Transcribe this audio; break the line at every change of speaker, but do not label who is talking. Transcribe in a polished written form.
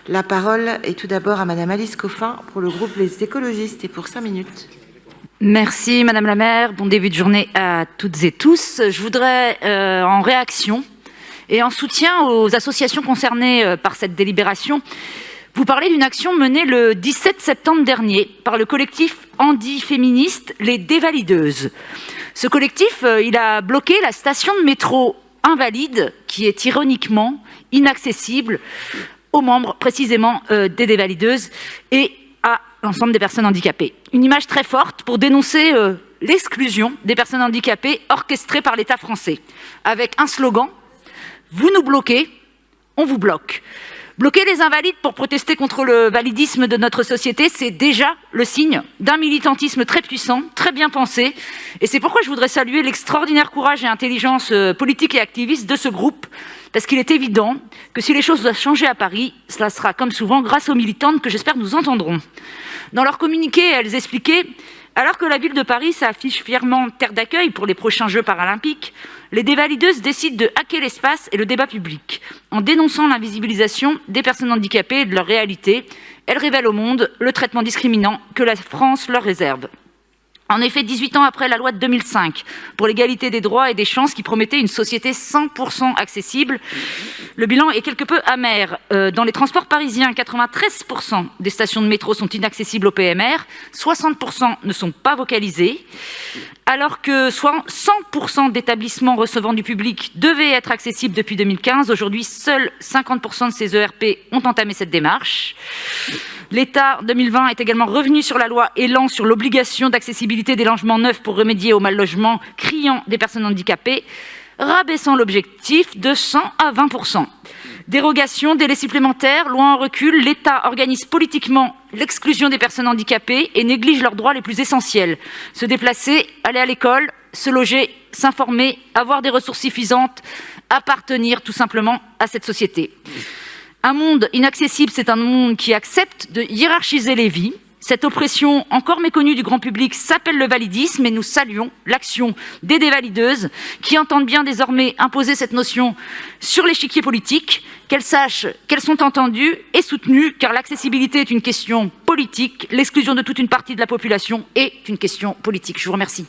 La parole est tout d'abord à Madame Alice Coffin pour le groupe Les Écologistes et pour 5 minutes.
Merci Madame la maire, bon début de journée à toutes et tous. Je voudrais, en réaction et en soutien aux associations concernées par cette délibération, vous parler d'une action menée le 17 septembre dernier par le collectif handi-féministe Les Dévalideuses. Ce collectif, il a bloqué la station de métro Invalides, qui est ironiquement inaccessible aux membres précisément des Dévalideuses et à l'ensemble des personnes handicapées. Une image très forte pour dénoncer l'exclusion des personnes handicapées orchestrée par l'État français, avec un slogan « Vous nous bloquez, on vous bloque ». Bloquer les invalides pour protester contre le validisme de notre société, c'est déjà le signe d'un militantisme très puissant, très bien pensé. Et c'est pourquoi je voudrais saluer l'extraordinaire courage et intelligence politique et activiste de ce groupe, parce qu'il est évident que si les choses doivent changer à Paris, cela sera comme souvent grâce aux militantes que j'espère nous entendrons. Dans leur communiqué, elles expliquaient « Alors que la ville de Paris s'affiche fièrement terre d'accueil pour les prochains Jeux paralympiques, les dévalideuses décident de hacker l'espace et le débat public. En dénonçant l'invisibilisation des personnes handicapées et de leur réalité, elles révèlent au monde le traitement discriminant que la France leur réserve. » En effet, 18 ans après la loi de 2005 pour l'égalité des droits et des chances qui promettait une société 100% accessible, le bilan est quelque peu amer. Dans les transports parisiens, 93% des stations de métro sont inaccessibles au PMR, 60% ne sont pas vocalisées, alors que 100% d'établissements recevant du public devaient être accessibles depuis 2015. Aujourd'hui, seuls 50% de ces ERP ont entamé cette démarche. L'État, en 2020, est également revenu sur la loi Élan sur l'obligation d'accessibilité des logements neufs pour remédier au mal-logement criant des personnes handicapées, rabaissant l'objectif de 100 à 20%. Dérogation, délais supplémentaires, loi en recul, l'État organise politiquement l'exclusion des personnes handicapées et néglige leurs droits les plus essentiels. Se déplacer, aller à l'école, se loger, s'informer, avoir des ressources suffisantes, appartenir tout simplement à cette société. Un monde inaccessible, c'est un monde qui accepte de hiérarchiser les vies. Cette oppression encore méconnue du grand public s'appelle le validisme et nous saluons l'action des dévalideuses qui entendent bien désormais imposer cette notion sur l'échiquier politique, qu'elles sachent qu'elles sont entendues et soutenues, car l'accessibilité est une question politique, l'exclusion de toute une partie de la population est une question politique. Je vous remercie.